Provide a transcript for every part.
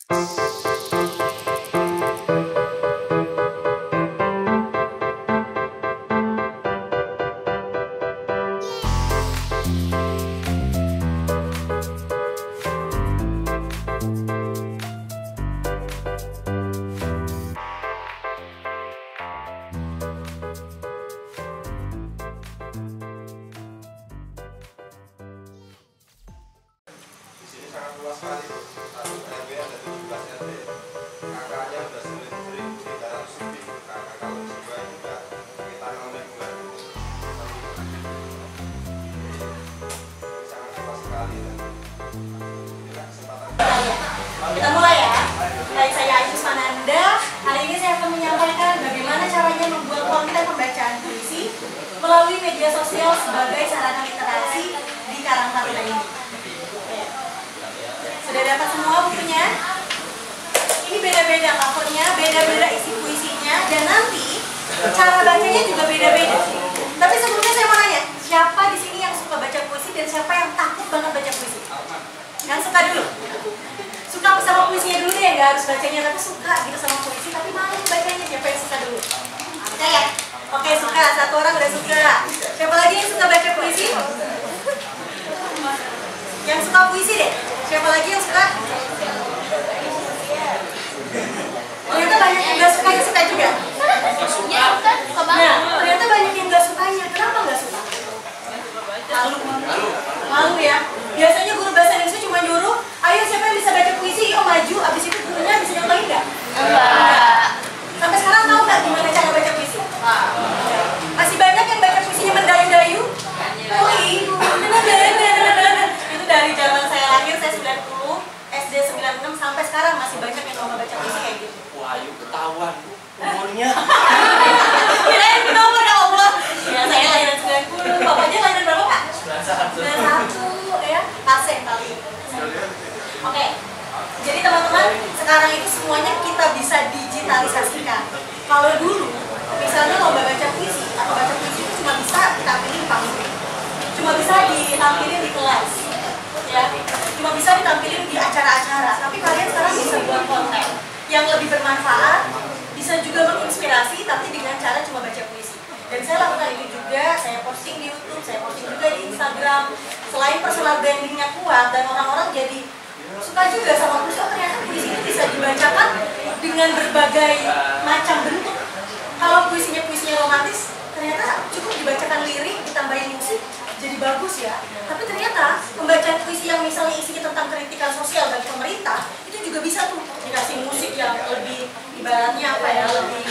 Kita mulai ya. Baik, saya Ajus Mananda. Hari ini saya akan menyampaikan bagaimana caranya membuat konten pembacaan puisi melalui media sosial sebagai sarana literasi di Karang Taruna ini. Sudah dapat semua bukunya? Ini beda-beda covernya, beda-beda isi puisinya, dan nanti cara bacanya juga beda-beda. Tapi sebelumnya saya mau nanya, siapa di sini yang suka baca puisi dan siapa yang takut banget baca puisi? Yang suka dulu? Suka sama puisinya dulu deh, nggak harus bacanya, tapi suka gitu sama puisi, tapi malu bacanya. Siapa yang suka dulu? Oke ya? Oke, suka. Satu orang udah suka. Siapa lagi yang suka baca puisi? Yang suka puisi deh. Siapa lagi yang suka? Ternyata banyak yang nggak suka, yang suka juga. Nah, ternyata banyak yang nggak sukanya. Kenapa nggak suka? Malu. Malu ya. Biasanya guru bahasa Indonesia cuma nyuruh, ayo siapa yang bisa baca puisi, yuk maju. Abis itu gurunya bisa nyontohin nggak? Enggak. Sampai sekarang tahu nggak gimana cara baca puisi? Masih banyak yang baca puisinya mendayu-dayu. Oh iya, itu dari zaman saya lahir, saya 90, SD 96 sampai sekarang masih banyak yang mau baca puisi kayak gitu. Wah, yuk ketahuan umurnya. Kirain nomor ya Allah. Ya saya lahiran 90, bapaknya lahiran berapa Pak? 91 ya, paseng kali. Oke, jadi teman-teman, sekarang itu semuanya kita bisa digitalisasikan. Kalau dulu, misalnya lomba baca puisi atau baca puisi itu cuma bisa ditampilin di panggung, cuma bisa ditampilin di kelas, ya, cuma bisa ditampilin di acara-acara. Tapi kalian sekarang bisa buat konten yang lebih bermanfaat, bisa juga menginspirasi, tapi dengan cara cuma baca puisi. Dan saya lakukan itu juga, saya posting di YouTube, saya posting juga di Instagram. Selain personal brandingnya kuat dan orang-orang jadi suka juga sama puisi, oh ternyata puisi itu bisa dibacakan dengan berbagai macam bentuk. Kalau puisinya romantis, ternyata cukup dibacakan lirik, ditambahin musik, jadi bagus ya. Tapi ternyata pembacaan puisi yang misalnya isinya tentang kritikan sosial bagi pemerintah, itu juga bisa tuh dikasih musik yang lebih ibaratnya apa ya, lebih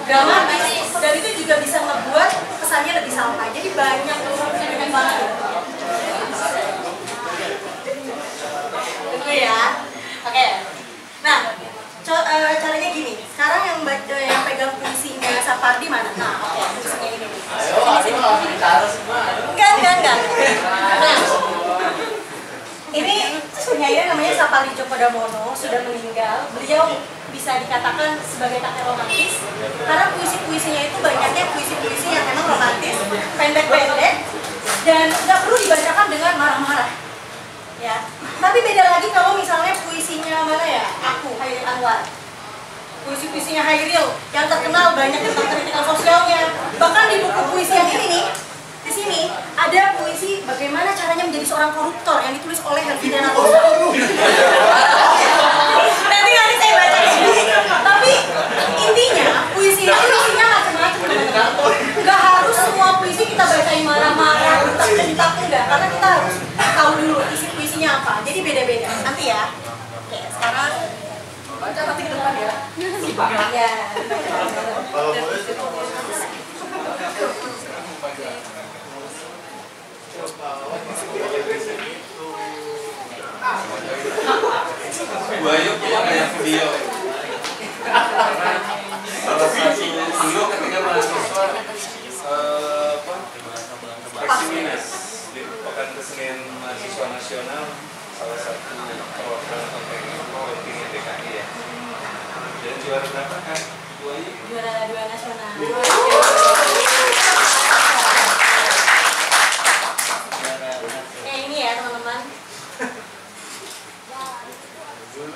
dramatis, dan itu juga bisa membuat kesannya lebih sampai. Jadi banyak banget. Tunggu ya. Oke. Nah, caranya gini. Sekarang yang pegang puisinya Sapardi mana? Nah, oke, puisinya ini. Enggak. Nah, ini penyair namanya Sapardi Djoko Damono, sudah meninggal. Beliau bisa dikatakan sebagai kakek romantis karena puisi-puisinya itu banyaknya puisi-puisi yang memang romantis, pendek-pendek, dan nggak perlu dibacakan dengan marah-marah. Ya, tapi beda lagi kalau misalnya puisinya mana ya? Aku, Hairil Anwar. Puisi-puisinya Hairil yang terkenal banyak tentang kritikan sosialnya. Bahkan di buku puisi yang ini nih, di sini ada puisi bagaimana caranya menjadi seorang koruptor yang ditulis oleh Helvidana Rosa. Nanti saya baca ini. Tapi intinya puisi itu isinya macam-macam. Nggak harus semua puisi kita bacain marah-marah, bentak-bentak, enggak. Karena kita harus tahu dulu isi puisinya apa. Jadi beda-beda. Nanti ya. Oke, sekarang baca nanti ke depan ya. Ya. Bayu punya banyak video. Dulu ketika mahasiswa Maximinus di Pekan Kesenian Mahasiswa Nasional, salah satu perwakilan kontingen DKI ya. Dan juara berapa kan? Juara 2 nasional. Ini ya teman-teman. Oke,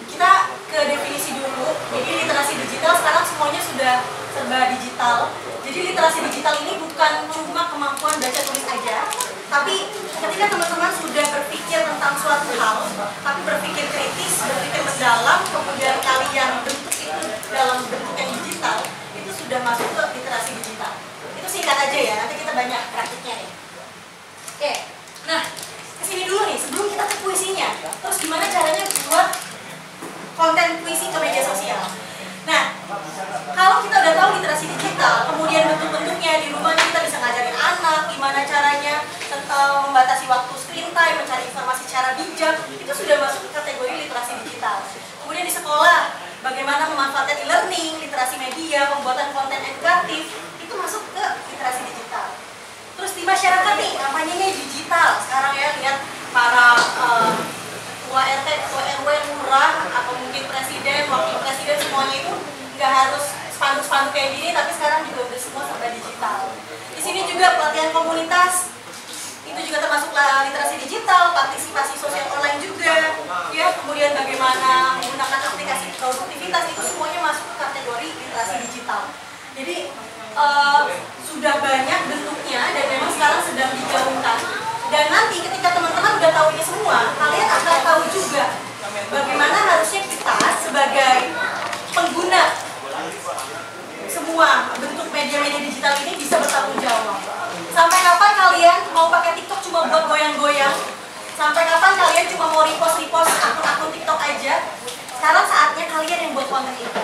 kita ke definisi dulu. Jadi literasi digital sekarang semuanya sudah serba digital. Jadi literasi digital ini bukan cuma kemampuan baca tulis aja, tapi ketika teman-teman sudah berpikir tentang suatu hal, tapi berpikir kritis, berpikir mendalam, kemudian kalian bentuk itu dalam bentuk yang digital, itu sudah masuk ke literasi digital. Itu singkat aja ya, nanti kita banyak praktiknya nih. Oke, nah kesini dulu nih, sebelum kita ke puisinya, terus gimana caranya buat konten puisi ke media sosial. Nah, kalau kita udah tahu literasi digital, kemudian bentuk-bentuknya di rumah kita bisa ngajarin anak, gimana caranya membatasi waktu screen time, mencari informasi secara bijak, itu sudah masuk ke kategori literasi digital. Kemudian di sekolah, bagaimana memanfaatkan e-learning, literasi media, pembuatan konten edukatif, itu masuk ke literasi digital. Terus di masyarakat nih, kampanyenya digital. Sekarang ya, lihat para ketua RT, ketua RW, lurah, atau mungkin presiden, wakil presiden, semuanya itu nggak harus spanduk-spanduk kayak gini, tapi sekarang juga udah semua serba digital. Di sini juga pelatihan komunitas, itu juga termasuk literasi digital, partisipasi sosial online juga, ya. Kemudian bagaimana menggunakan aplikasi produktivitas, itu semuanya masuk ke kategori literasi digital. Jadi sudah banyak bentuknya dan memang sekarang sedang digaungkan. Dan nanti ketika teman-teman udah tahu ini semua, kalian akan tahu juga bagaimana harusnya kita sebagai pengguna semua bentuk media-media digital ini bisa bertanggung jawab. Sampai kapan kalian mau pakai TikTok cuma buat goyang-goyang? Sampai kapan kalian cuma mau repost-repost akun-akun TikTok aja? Sekarang saatnya kalian yang buat konten itu,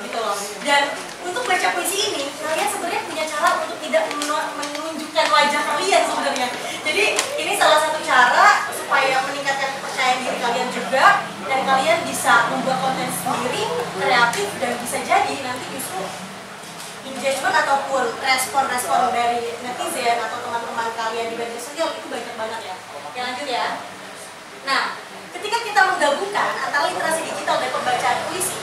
gitu loh. Dan untuk baca puisi ini, kalian sebenarnya punya cara untuk tidak menunjukkan wajah kalian sebenarnya. Jadi ini salah satu cara supaya meningkatkan kepercayaan diri kalian juga, dan kalian bisa membuat konten sendiri, kreatif, dan bisa jadi nanti justru engagement ataupun respon-respon dari netizen atau teman-teman kalian di media sosial itu banyak banget ya. Oke, lanjut ya. Nah, ketika kita menggabungkan antara literasi digital dan pembacaan puisi,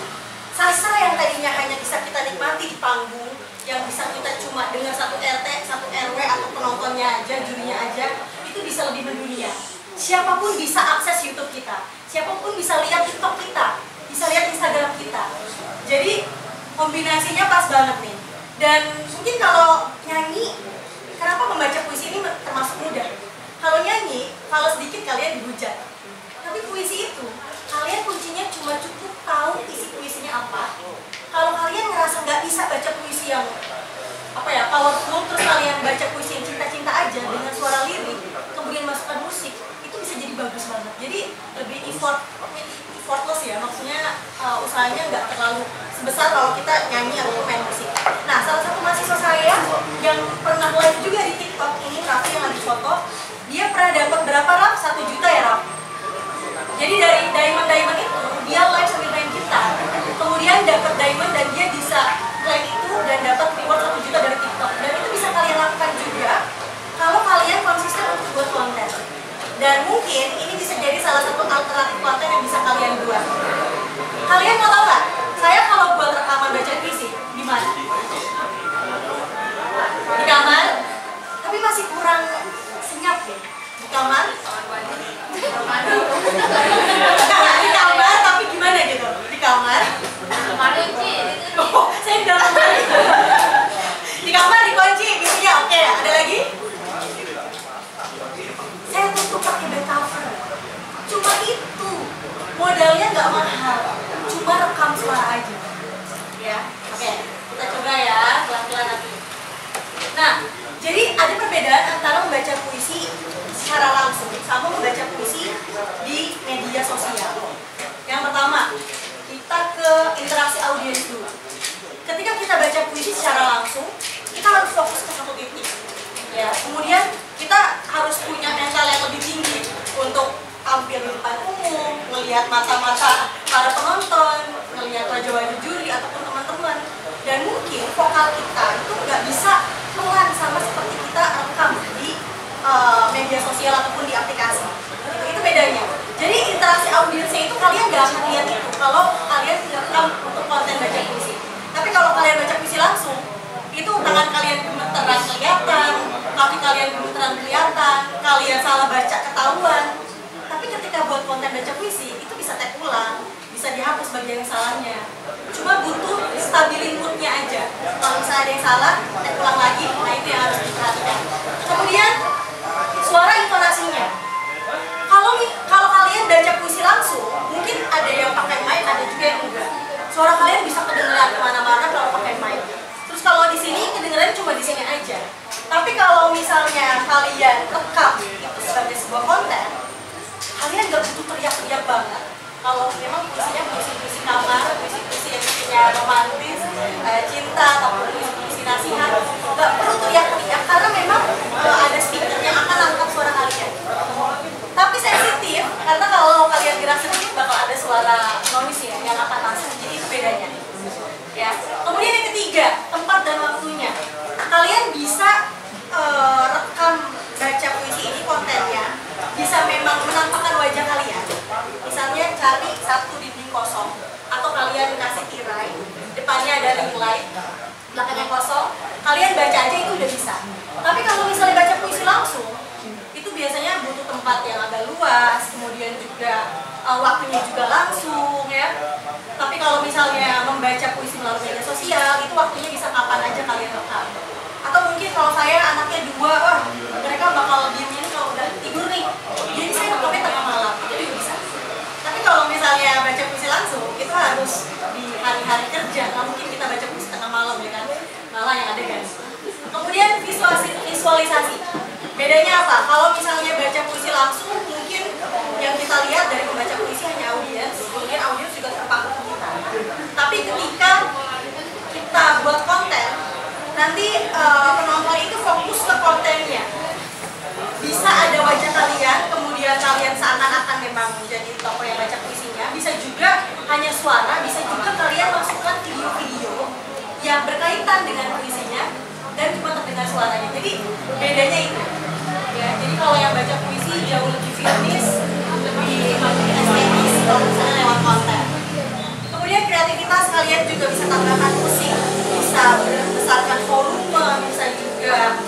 sastra yang tadinya hanya bisa kita nikmati di panggung, yang bisa kita cuma dengan satu RT, satu RW atau penontonnya aja, jurinya aja, itu bisa lebih mendunia. Siapapun bisa akses YouTube kita, siapapun bisa lihat TikTok kita, bisa lihat Instagram kita. Jadi kombinasinya pas banget nih. Dan mungkin kalau nyanyi, kenapa membaca puisi ini termasuk mudah? Kalau nyanyi, kalau sedikit kalian dihujat. Tapi puisi itu, kalian kuncinya cuma cukup tahu isi puisinya apa. Kalau kalian ngerasa nggak bisa baca puisi yang powerful, terus kalian baca puisi yang cinta-cinta aja dengan suara lirik, kemudian masukkan musik, itu bisa jadi bagus banget. Jadi lebih effortless ya, maksudnya usahanya nggak terlalu sebesar kalau kita nyanyi atau main musik. Nah, salah satu mahasiswa saya yang pernah live juga di TikTok ini, Raffi yang lagi foto, dia pernah dapat berapa, Raf? 1 juta ya, Raf? Jadi dari diamond itu, dia live sambil main gitar, kemudian dapat diamond dan dia bisa klaim itu dan dapat reward 1 juta dari TikTok. Dan itu bisa kalian lakukan juga kalau kalian konsisten untuk buat konten. Dan mungkin ini bisa jadi salah satu alternatif konten yang bisa kalian buat. Kalian mau tahu nggak? Saya kalau buat rekaman baca puisi, di mana? Di kamar, tapi masih kurang senyap deh. Di kamar? Di kamar, tapi gimana gitu? Di kamar? Oh, saya di dalam kamar. Di kamar dikunci, puisinya oke. Ada lagi? Saya tutup pakai bed cover. Cuma itu, modalnya nggak mahal, cuma rekam suara aja. Ya, oke, kita coba ya, pelan-pelan nanti. Nah, jadi ada perbedaan antara membaca puisi secara langsung sama membaca puisi di media sosial. Yang pertama, kita ke interaksi audiens dulu. Ketika kita baca puisi secara langsung, kita harus fokus ke satu titik. Ya, kemudian kita harus punya mental yang lebih tinggi untuk tampil di depan umum, melihat mata-mata para penonton, melihat wajah-wajah juri ataupun teman-teman. Dan mungkin vokal kita itu nggak bisa pelan sama seperti kita rekam di media sosial ataupun di aplikasi. Itu bedanya. Jadi interaksi audiensnya itu kalian nggak akan lihat itu kalau kalian rekam untuk konten baca puisi. Tapi kalau kalian baca puisi langsung, itu tangan kalian gemeteran kelihatan, kaki kalian gemeteran kelihatan, kalian salah baca ketahuan. Tapi ketika buat konten baca puisi, itu bisa tag ulang, bisa dihapus bagian salahnya. Cuma butuh stabilin moodnya aja. Kalau misalnya ada yang salah, tag ulang lagi, nah itu yang harus diperhatikan. Kemudian, suara intonasinya. Kalau kalian baca puisi langsung, mungkin ada yang pakai mic, ada juga yang enggak. Suara kalian bisa kedengeran kemana-mana kalau pakai mic. Terus kalau di sini kedengeran cuma di sini aja. Tapi kalau misalnya kalian rekam itu sebagai sebuah konten, kalian nggak butuh teriak-teriak banget. Kalau memang puisinya puisi-puisi kamar, puisi-puisi yang punya romantis, cinta ataupun puisi-puisi nasihat, nggak perlu teriak-teriak karena memang ada speaker yang akan angkat suara kalian. Tapi sensitif karena kalau kalian gerak sedikit bakal ada suara noise ya yang akan masuk. Jadi itu bedanya. Ya. Kemudian yang ketiga, tempat dan waktunya. Kalian bisa rekam baca puisi ini kontennya bisa memang menampakkan wajah kalian. Misalnya cari satu dinding kosong atau kalian kasih tirai, depannya ada ring light, belakangnya kosong, kalian baca aja itu udah bisa. Tapi kalau misalnya baca puisi langsung, itu biasanya butuh tempat yang agak luas, kemudian juga waktunya juga langsung ya. Tapi kalau misalnya membaca puisi melalui media sosial, itu waktunya bisa kapan aja kalian rekam. Atau mungkin kalau saya anaknya dua, mereka bakal diemnya nih kalau udah tidur nih, jadi saya rekamnya tengah malam, jadi bisa. Tapi kalau misalnya baca puisi langsung, itu harus di hari-hari kerja, nggak mungkin kita baca puisi tengah malam ya kan, malah yang ada guys. Kemudian visualisasi. Bedanya apa? Kalau misalnya baca puisi langsung, mungkin yang kita lihat dari pembaca puisi hanya audiens, kemudian audiens juga terpaku ke kita. Tapi ketika kita buat konten, nanti penonton itu fokus ke kontennya. Bisa ada wajah kalian, kemudian kalian seakan-akan memang menjadi tokoh yang baca puisinya. Bisa juga hanya suara, bisa juga kalian masukkan video-video yang berkaitan dengan puisinya dan cuma terdengar suaranya. Jadi bedanya itu. Ya, jadi kalau yang baca puisi jauh lebih fitness, lebih estetis kalau misalnya lewat konten. Kemudian kreativitas kalian juga bisa tambahkan musik, bisa besarkan volume, bisa juga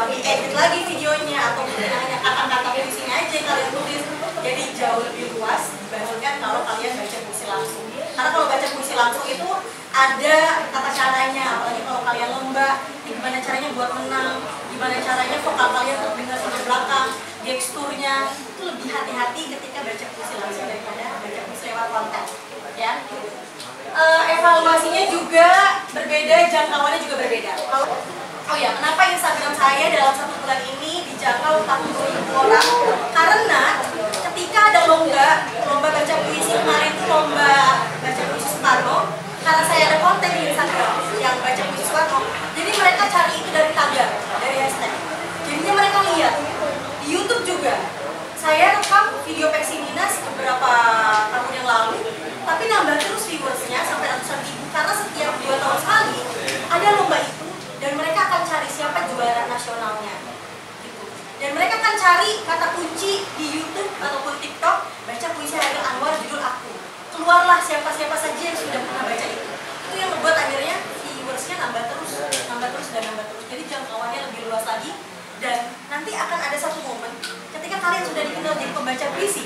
diedit lagi videonya atau mungkin hanya kata-kata puisinya aja yang kalian tulis. Jadi jauh lebih luas dibandingkan kalau kalian baca puisi langsung. Karena kalau baca puisi langsung itu ada tata caranya, apalagi kalau kalian lomba, gimana caranya buat menang, gimana caranya vokal kalian terdengar sampai belakang, gesturnya itu lebih hati-hati ketika baca puisi langsung daripada baca puisi lewat konten. Ya. Evaluasinya juga berbeda, jangkauannya juga berbeda. Oh ya, kenapa Instagram saya dalam 1 bulan ini dijangkau 40.000 orang? Karena ketika ada lomba baca puisi kemarin itu lomba baca puisi Soekarno, karena saya ada konten di Instagram yang baca puisi Soekarno, jadi mereka cari itu dari tagar, dari hashtag. Jadinya mereka lihat di YouTube juga. Saya rekam video Peksi Minas beberapa tahun yang lalu, tapi nambah terus viewersnya sampai ratusan ribu karena setiap 2 tahun sekali ada lomba itu dan mereka akan cari siapa juara nasionalnya. Gitu. Dan mereka akan cari kata kunci di YouTube ataupun TikTok, baca puisi Hairil Anwar judul Aku. Keluarlah siapa-siapa saja yang sudah pernah baca itu. Itu yang membuat akhirnya viewersnya nambah terus dan nambah terus. Jadi jangkauannya lebih luas lagi. Dan nanti akan ada satu momen ketika kalian sudah dikenal jadi pembaca puisi,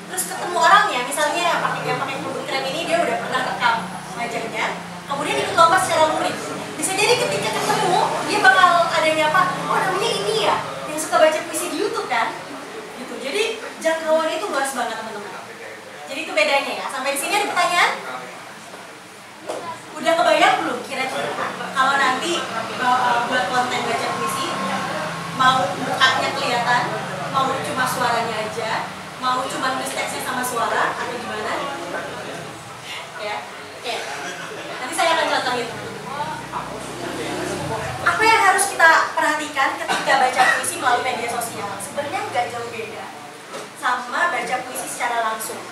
terus ketemu orangnya, misalnya yang pakai kerudung krem ini dia udah pernah rekam wajahnya, kemudian ikut lomba secara luring. Bisa jadi ketika ketemu dia bakal ada yang nyapa, oh namanya ini ya yang suka baca puisi di YouTube kan, gitu. Jadi jangkauannya itu luas banget teman-teman. Jadi itu bedanya ya. Sampai di sini ada pertanyaan? Udah kebayang belum kira-kira kalau nanti buat konten baca puisi, mau mukanya kelihatan, mau cuma suaranya aja, mau cuma nulis teksnya sama suara, atau gimana? Ya, oke. Nanti saya akan contohin. Apa yang harus kita perhatikan ketika baca puisi melalui media sosial? Sebenarnya nggak jauh beda sama baca puisi secara langsung.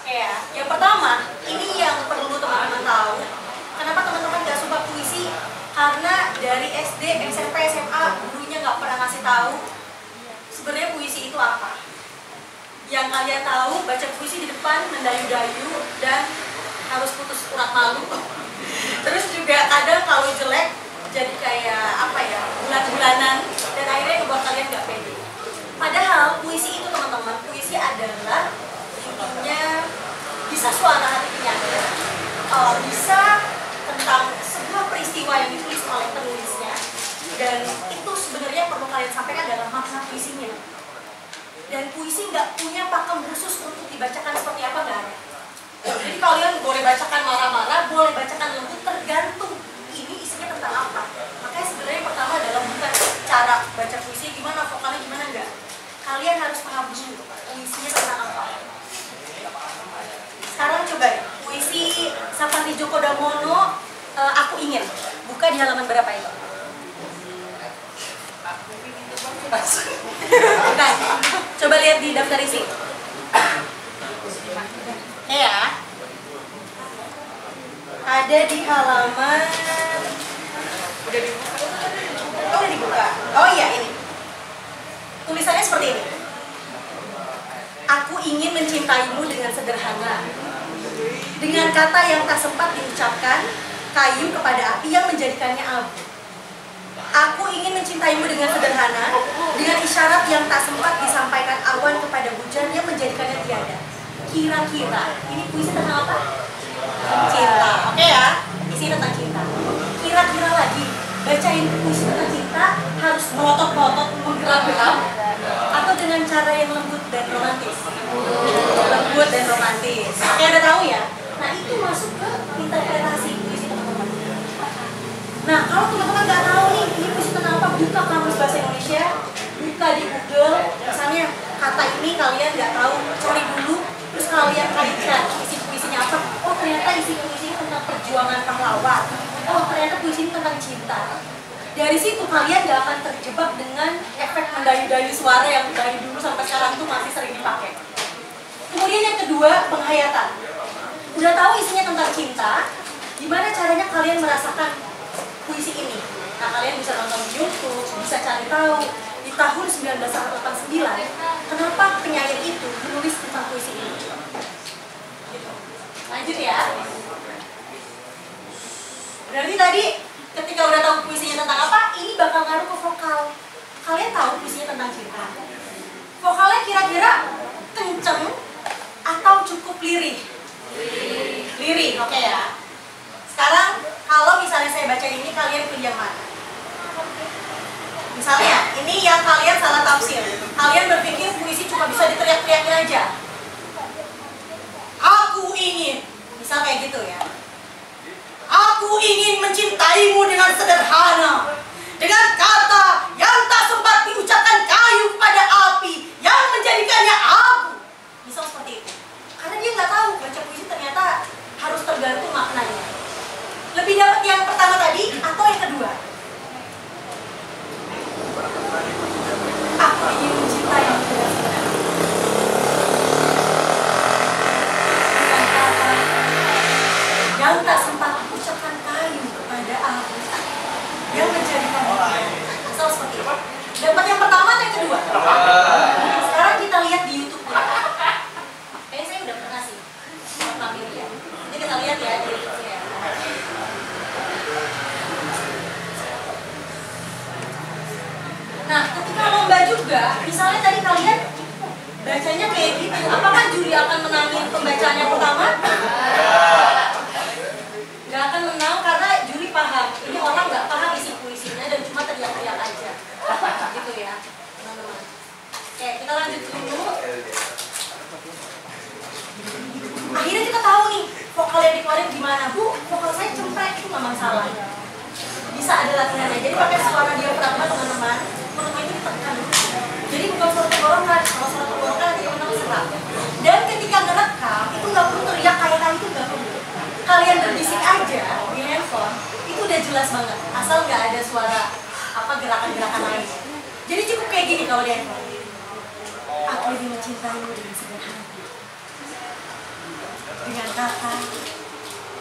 Ya, yang pertama, ini yang perlu teman-teman tahu. Kenapa teman-teman nggak suka puisi? Karena dari SD, SMP, SMA, gurunya nggak pernah ngasih tahu sebenarnya puisi itu apa. Yang kalian tahu, baca puisi di depan, mendayu-dayu, dan harus putus urat malu. Terus juga kadang kalau jelek, jadi kayak apa ya, bulan-bulanan, dan akhirnya ngebuat kalian nggak pede. Padahal puisi itu teman-teman, puisi adalah intinya bisa suara hati penyair, bisa tentang sebuah peristiwa yang ditulis oleh penulisnya, dan itu sebenarnya perlu kalian sampaikan dalam makna puisinya. Dan puisi nggak punya pakem khusus untuk dibacakan seperti apa, nggak ada. Jadi kalian boleh bacakan marah-marah, boleh bacakan lembut, tergantung ini isinya tentang apa. Makanya sebenarnya yang pertama adalah bukan cara baca puisi gimana, vokalnya gimana, enggak. Kalian harus paham dulu puisinya tentang apa. Sekarang coba ya, puisi Sapardi Djoko Damono, Aku Ingin. Buka di halaman berapa itu? Bukan. Coba lihat di daftar isi. Ya. Ada di halaman. Udah dibuka. Oh, udah dibuka. Oh iya, ini. Tulisannya seperti ini. Aku ingin mencintaimu dengan sederhana, dengan kata yang tak sempat diucapkan, kayu kepada api yang menjadikannya abu. Aku ingin mencintaimu dengan sederhana, dengan isyarat yang tak sempat disampaikan awan kepada hujan yang menjadikannya tiada. Kira-kira, ini puisi tentang apa? Cinta, oke ya? Isi tentang cinta. Kira-kira lagi, bacain puisi tentang cinta harus melotot-melotot, menggeram-geram, atau dengan cara yang lembut dan romantis? Lembut dan romantis. Oke, Anda tahu ya? Nah, itu masuk ke interpretasi puisi teman-teman. Nah, kalau teman-teman nggak tahu nih, ini puisi tentang apa, buka kamus bahasa Indonesia, buka di Google, misalnya kata ini kalian nggak tahu, cari dulu, terus kalian kaitkan isi puisinya apa. Oh, ternyata isi puisinya tentang perjuangan pahlawan. Oh, ternyata puisi ini tentang cinta. Dari situ kalian nggak akan terjebak dengan efek mendayu-dayu suara yang dari dulu sampai sekarang tuh masih sering dipakai. Kemudian yang kedua, penghayatan. Udah tahu isinya tentang cinta, gimana caranya kalian merasakan puisi ini? Nah, kalian bisa nonton di YouTube, bisa cari tahu di tahun 1989 kenapa penyair itu menulis tentang puisi ini. Gitu. Lanjut ya. Berarti tadi ketika udah tahu puisinya tentang apa, ini bakal ngaruh ke vokal. Kalian tahu puisinya tentang cinta. Vokalnya kira-kira kenceng atau cukup lirih? Lirih, oke ya. Sekarang kalau misalnya saya baca ini, kalian pilih yang mana? Misalnya, ini yang kalian salah tafsir. Kalian berpikir puisi cuma bisa diteriak-teriakin aja. Aku ingin, misal kayak gitu ya. Aku ingin mencintaimu dengan sederhana, dengan kata yang tak sempat diucapkan kayu kepada api yang menjadikannya abu. Misal seperti itu. Karena dia nggak tahu baca puisi ternyata harus tergantung maknanya. Lebih dapat yang pertama tadi atau yang kedua? Aku ingin mencintaimu dengan sederhana, dengan kata yang tak sempat diucapkan kayu kepada api yang menjadikannya abu. Misal seperti itu. Dapat yang pertama atau yang kedua? Sekarang kita lihat di YouTube. Kayaknya saya udah pernah sih tampil ya. Nanti kita lihat ya di YouTube ya. Nah, ketika lomba juga, misalnya tadi kalian bacanya kayak gitu, apakah juri akan menangin pembacaan yang pertama? Nggak akan menang karena juri paham. Ini orang nggak paham isi puisinya dan cuma teriak-teriak aja. Gitu ya, teman-teman. Oke, kita lanjut dulu. Akhirnya kita tahu nih, vokal yang dikeluarin gimana. Bu, vokal saya cempreng, itu nggak masalah. Bisa ada latihannya. Jadi pakai suara diafragma, teman-teman. Perutnya itu ditekan. Jadi bukan suara tenggorokan. Kalau suara tenggorokan nanti teman-teman serap. Dan ketika ngerekam, itu nggak perlu teriak kayak tadi, itu nggak perlu. Kalian berbisik aja di handphone, itu udah jelas banget. Asal nggak ada suara apa gerakan-gerakan lain. Jadi cukup kayak gini kalau di handphone. Aku ingin mencintaimu dengan sederhana, dengan kata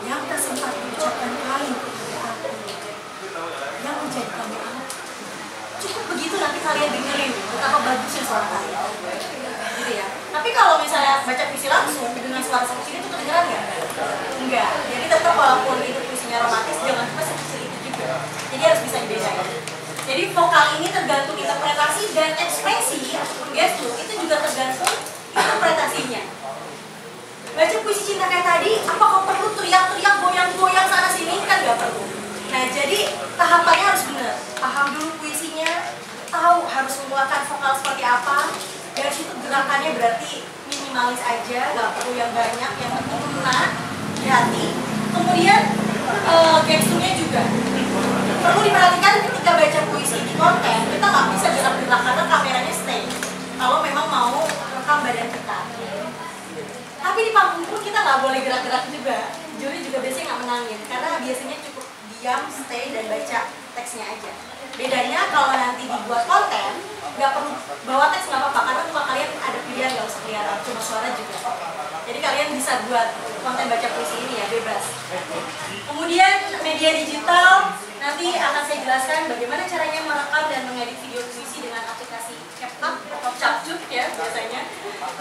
yang tak sempat diucapkan kayu kepada aku yang menjadikannya abu. Cukup begitu, nanti kalian dengerin betapa bagusnya suara kalian. Gitu ya. Tapi kalau misalnya baca puisi langsung dengan suara sekecil itu kedengeran nggak? Enggak. Jadi tetap walaupun itu puisinya romantis, jangan cuma sekecil itu juga. Jadi harus bisa vokal ini tergantung interpretasi dan ekspresi gestur itu juga tergantung interpretasinya. Baca puisi cinta kayak tadi, apakah perlu teriak-teriak, goyang-goyang sana sini? Kan nggak perlu. Nah, jadi tahapannya harus benar. Paham dulu puisinya, tahu harus mengeluarkan vokal seperti apa. Dari situ gerakannya berarti minimalis aja, nggak perlu yang banyak, yang penting kena di hati. Kemudian gesturnya juga perlu diperhatikan ketika baca puisi di konten. Kita nggak bisa gerak-gerak karena kameranya stay. Kalau memang mau rekam badan kita. Tapi di panggung pun kita nggak boleh gerak-gerak juga. Juri juga biasanya nggak menangin karena biasanya cukup diam, stay dan baca teksnya aja. Bedanya kalau nanti dibuat konten nggak perlu bawa teks, nggak apa-apa karena cuma kalian ada pilihan, nggak usah kelihatan, cuma suara juga. Jadi kalian bisa buat konten baca puisi ini ya, bebas. Kemudian media digital nanti akan saya jelaskan bagaimana caranya merekam dan mengedit video puisi dengan aplikasi CapCut atau Capcut ya biasanya.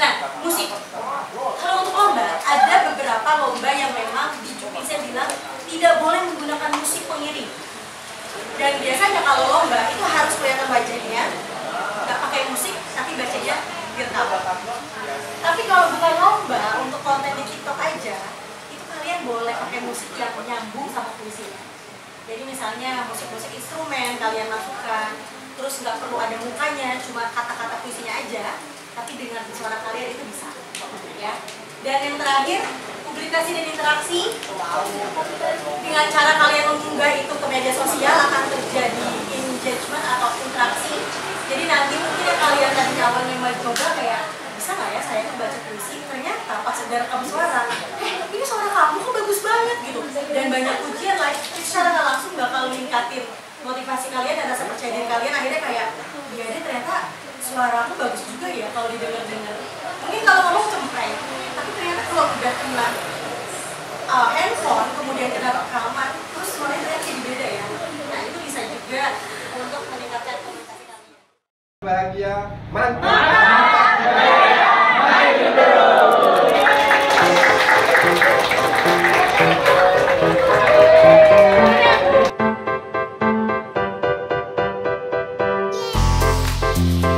Nah, musik. Kalau untuk lomba ada beberapa lomba yang memang di Jupiter bilang tidak boleh menggunakan musik pengiring. Dan biasanya kalau lomba itu harus kelihatan wajahnya, nggak pakai musik, tapi bacanya direkam. Tapi kalau bukan lomba, untuk konten di TikTok aja, itu kalian boleh pakai musik yang nyambung sama puisinya. Jadi misalnya musik-musik instrumen kalian masukkan, terus nggak perlu ada mukanya, cuma kata-kata puisinya aja, tapi dengan suara kalian itu bisa, ya. Dan yang terakhir, publikasi dan interaksi. Dengan cara kalian mengunggah itu ke media sosial akan terjadi engagement atau interaksi. Jadi nanti mungkin yang kalian tadi awalnya mau coba kayak, bisa nggak ya saya tuh baca puisi, ternyata pas sedang kamu suara, ini suara kamu kok bagus banget gitu. Dan banyak pujian like, secara nggak langsung bakal meningkatin motivasi kalian dan rasa percaya diri kalian. Akhirnya kayak, ya deh ternyata suara aku bagus juga ya kalau didengar-dengar. Mungkin kalau ngomong cempreng, tapi ternyata kalau udah kena handphone, kemudian kena rekaman, terus suaranya ternyata jadi beda ya. Nah itu bisa juga untuk meningkatkan komunikasi kalian. Bahagia, mantap. Thank you.